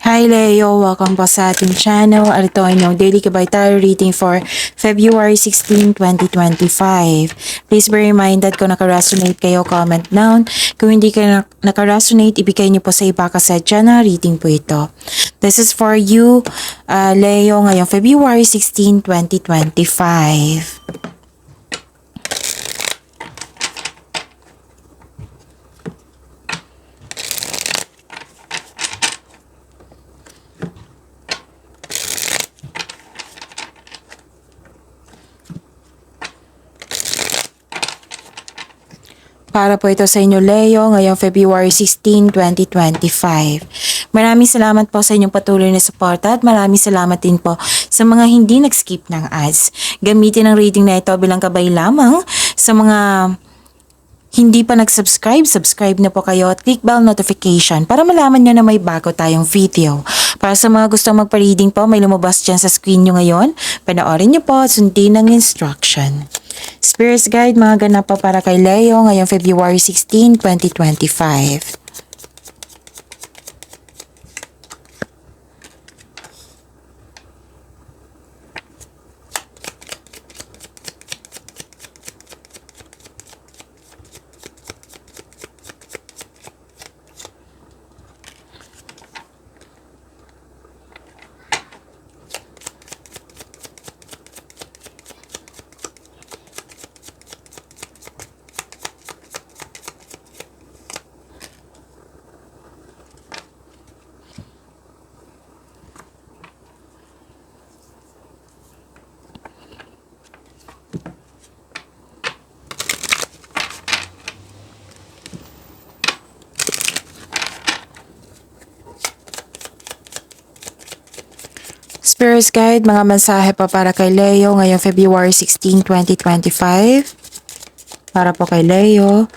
Hi Leo! Welcome po sa ating channel. Ito ay inyong daily Gabay Tarot reading for February 16, 2025. Please be reminded kung naka-resonate kayo, comment down. Kung hindi kayo naka-resonate, ibigay niyo po sa iba kasi dyan na reading po ito. This is for you, Leo, ngayong February 16, 2025. Para po ito sa inyo, Leo, ngayong February 16, 2025. Maraming salamat po sa inyong patuloy na suporta at maraming salamat din po sa mga hindi nag-skip ng ads. Gamitin ang reading na ito bilang gabay lamang sa mga hindi pa nag-subscribe, subscribe na po kayo at click bell notification para malaman nyo na may bago tayong video. Para sa mga gustong magpa-reading po, may lumabas dyan sa screen nyo ngayon. Panoorin nyo po at sundin ang instruction. Spirits Guide, mga ganap pa para kay Leo ngayong February 16, 2025. Spirits Guide, mga mensahe pa para kay Leo ngayong February 16, 2025. Para po kay Leo.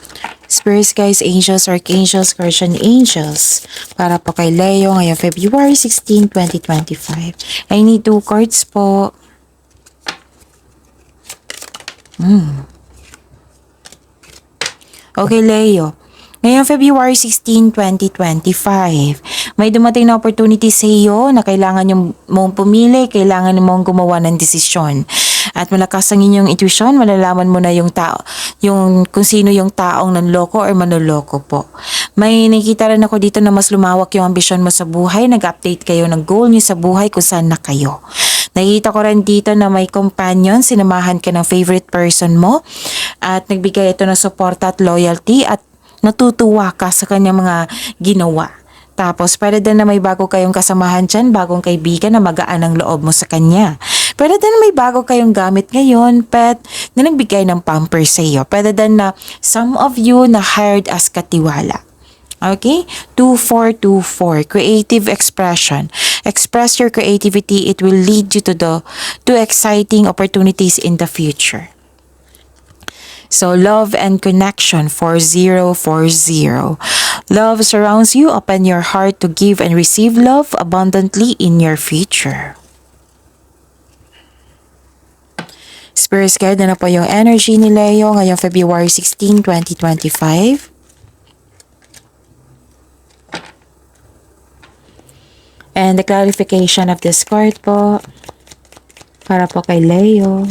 Spirits Guides, Angels, Archangels, Guardian Angels. Para po kay Leo ngayong February 16, 2025. I need 2 cards po. Okay, Leo. Ngayong February 16, 2025, may dumating na opportunity sa iyo na kailangan mong pumili, kailangan mong gumawa ng desisyon. At malakas ang inyong intuition, malalaman mo na yung kung sino yung taong nanloko or manloloko po. May nakikita rin ako dito na mas lumawak yung ambisyon mo sa buhay, nag-update kayo ng goal niyo sa buhay kung saan na kayo. Nakikita ko rin dito na may companion, sinamahan ka ng favorite person mo at nagbigay ito ng suporta at loyalty at natutuwa ka sa kanyang mga ginawa. Tapos, pwede din na may bago kayong kasamahan dyan, bagong kaibigan na magaan ang loob mo sa kanya. Pwede din na may bago kayong gamit ngayon, pet, na nagbigay ng pamper sa iyo. Pwede din na some of you na hired as katiwala. Okay? 2424, creative expression. Express your creativity, it will lead you to exciting opportunities in the future. So, love and connection, 4040. Love surrounds you. Open your heart to give and receive love abundantly in your future. Spirits Guide, na po yung energy ni Leo ngayong February 16, 2025. And the clarification of this card po para po kay Leo.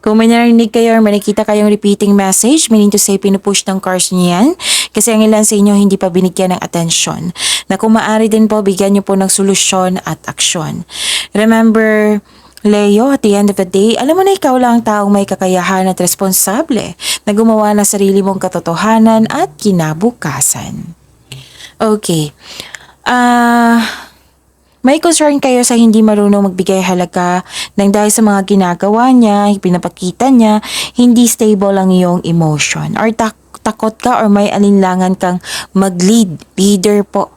Kung may narinig kayo or may nakita kayong repeating message, meaning to say pinupush ng cards niyo yan, kasi ang ilan sa inyo hindi pa binigyan ng atensyon. Na kung maaari din po, bigyan niyo po ng solusyon at aksyon. Remember, Leo, at the end of the day, alam mo na ikaw lang ang taong may kakayahan at responsable na gumawa ng sarili mong katotohanan at kinabukasan. Okay. May concern kayo sa hindi marunong magbigay halaga nang dahil sa mga ginagawa niya, pinapakita niya, hindi stable ang iyong emotion. Or takot ka or may alinlangan kang leader po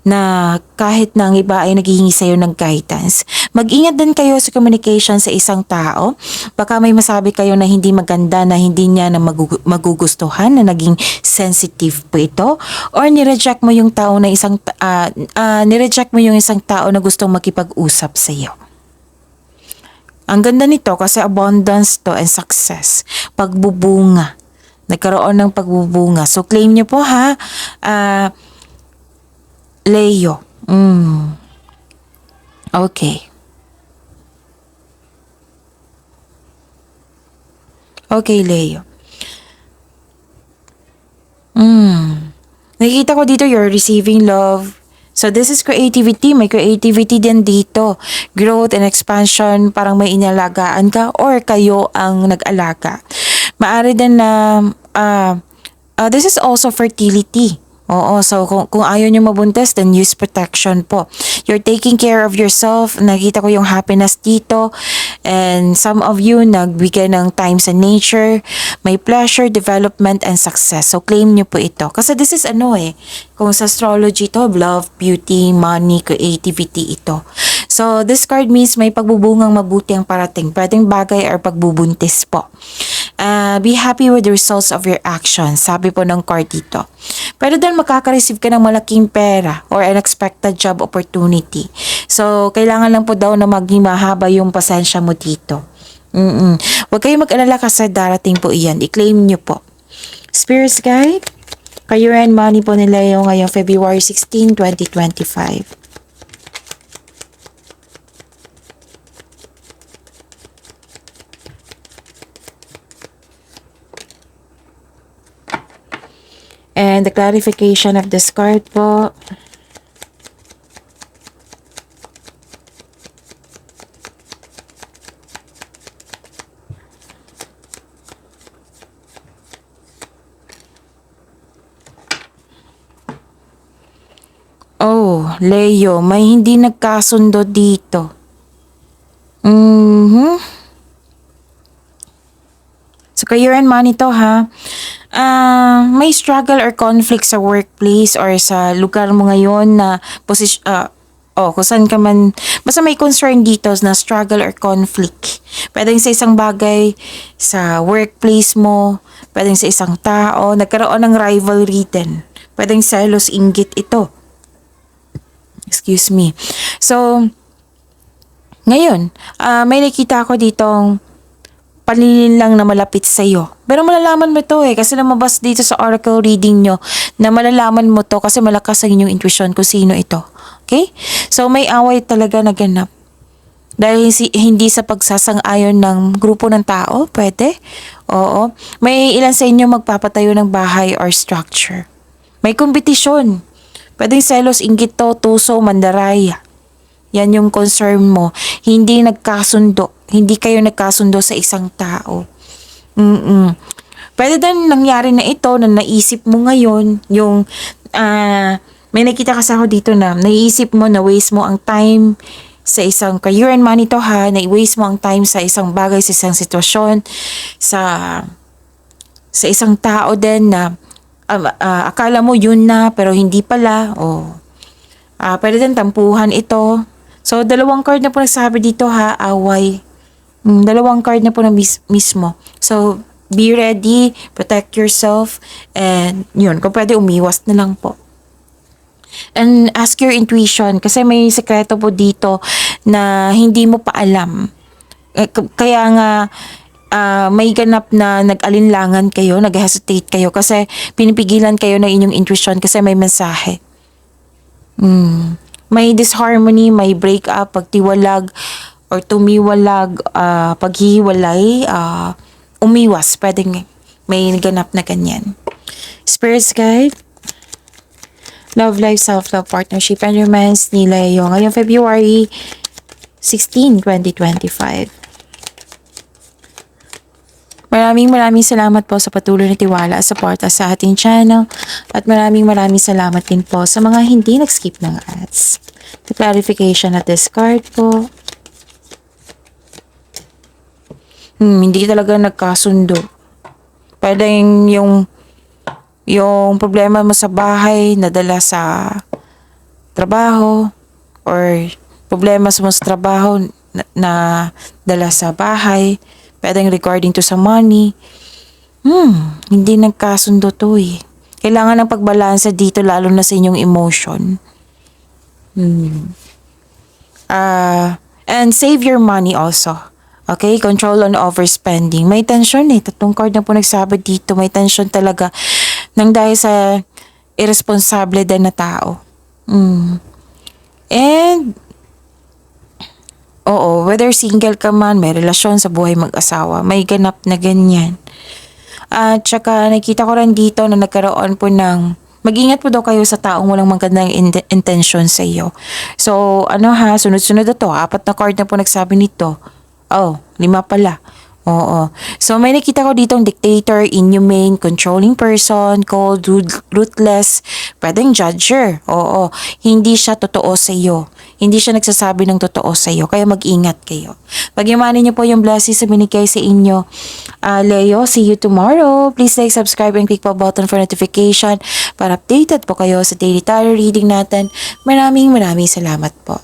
na kahit na ang iba ay naghihingi sa'yo ng guidance. Mag-ingat din kayo sa communication sa isang tao. Baka may masabi kayo na hindi maganda, na hindi niya na magugustuhan, na naging sensitive po ito. Or nireject mo yung tao na isang tao na gustong makipag-usap sa iyo. Ang ganda nito kasi abundance to and success. Pagbubunga. Nagkaroon ng pagbubunga. So, claim nyo po ha. Leo. Okay. Okay, Leo. Nakikita ko dito you're receiving love. So this is creativity. May creativity din dito. Growth and expansion. Parang may inalagaan ka or kayo ang nag-alaga. Maari din na this is also fertility. Oo, so kung ayaw nyo mabuntis, then use protection po. You're taking care of yourself. Nakita ko yung happiness dito. And some of you, nagbigay ng time sa nature. May pleasure, development, and success. So, claim nyo po ito. Kasi this is kung sa astrology to, love, beauty, money, creativity ito. So, this card means may pagbubungang mabuti ang parating. Pwedeng bagay or pagbubuntis po. Be happy with the results of your actions. Sabi po ng card dito. Pero din makaka-receive ka ng malaking pera or unexpected job opportunity. So, kailangan lang po daw na maging mahaba yung pasensya mo dito. Huwag kayong mag-alala kasi darating po iyan. I-claim nyo po. Spirits Guide, career and money po nila yung ngayong February 16, 2025. And the clarification of this card po. Oh, Leo, may hindi nagkasundo dito. So, career and money to ha. May struggle or conflict sa workplace or sa lugar mo ngayon na position, kung saan ka man, basta may concern dito na struggle or conflict. Pwedeng sa isang bagay, sa workplace mo, pwedeng sa isang tao, nagkaroon ng rivalry din. Pwedeng selos, inggit ito. Excuse me. So, ngayon, may nakita ako ditong panlilin lang na malapit sa iyo. Pero malalaman mo to kasi lumabas dito sa oracle reading nyo na malalaman mo to kasi malakas ang inyong intuition kung sino ito. Okay? So may away talaga na ganap. Dahil hindi sa pagsasang-ayon ng grupo ng tao, pwede. Oo. May ilan sa inyo magpapatayo ng bahay or structure. May kompetisyon. Pwedeng selos, inggit to, tuso, mandaraya. Yan yung concern mo. Hindi nagkasundo. Hindi kayo nagkasundo sa isang tao. Pwede din nangyari na ito na naisip mo ngayon yung may nakita kasi ako dito na naisip mo na waste mo ang time sa isang career and money to ha, na waste mo ang time sa isang bagay, sa isang sitwasyon, sa isang tao din na akala mo yun na pero hindi pala. Pwede din tampuhan ito. So, dalawang card na po nagsabi dito ha, away. Dalawang card na po na mismo. So, be ready, protect yourself, and yun, kung pwede umiwas na lang po. And ask your intuition, kasi may sekreto po dito na hindi mo pa alam. Kaya nga, may ganap na nag-alinlangan kayo, nag-hesitate kayo, kasi pinipigilan kayo ng inyong intuition kasi may mensahe. May disharmony, may breakup, pagtiwalag, or tumiwalag, paghiwalay, umiwas. Pwedeng may ganap na ganyan. Spirits Guide, Love Life, Self-Love, Partnership, and Romance ni Leo ngayong February 16, 2025. Maraming salamat po sa patuloy na tiwala at suporta sa ating channel. At maraming salamat din po sa mga hindi nag-skip ng ads. The clarification at this card po. Hindi talaga nagkasundo. Pwedeng yung problema mo sa bahay nadala sa trabaho, or problema mo sa trabaho na dala sa bahay. Pwedeng regarding to sa money. Hindi nagkasundo to Kailangan ng pagbalansa dito lalo na sa inyong emotion. And save your money also. Okay, control on overspending. May tension eh. Tatlong card na po nagsabi dito. May tension talaga nang dahil sa irresponsible din na tao. And, oo, whether single ka man, may relasyon sa buhay mag-asawa, may ganap na ganyan. At saka nakita ko rin dito na nagkaroon po ng mag-ingat po daw kayo sa taong walang magandang intention sa iyo. So, sunod-sunod na to. 4 na card na po nagsabi nito. Oh, 5 pala. Oo. So, may nakita ko ditong dictator, inhumane, controlling person, cold, ruthless, pwedeng judger. Oo. Hindi siya totoo sa iyo. Hindi siya nagsasabi ng totoo sa iyo. Kaya mag-ingat kayo. Pag-imanin niyo po yung blessings na binigay sa inyo. Leo, see you tomorrow. Please like, subscribe, and click po button for notification para updated po kayo sa daily tarot reading natin. Maraming salamat po.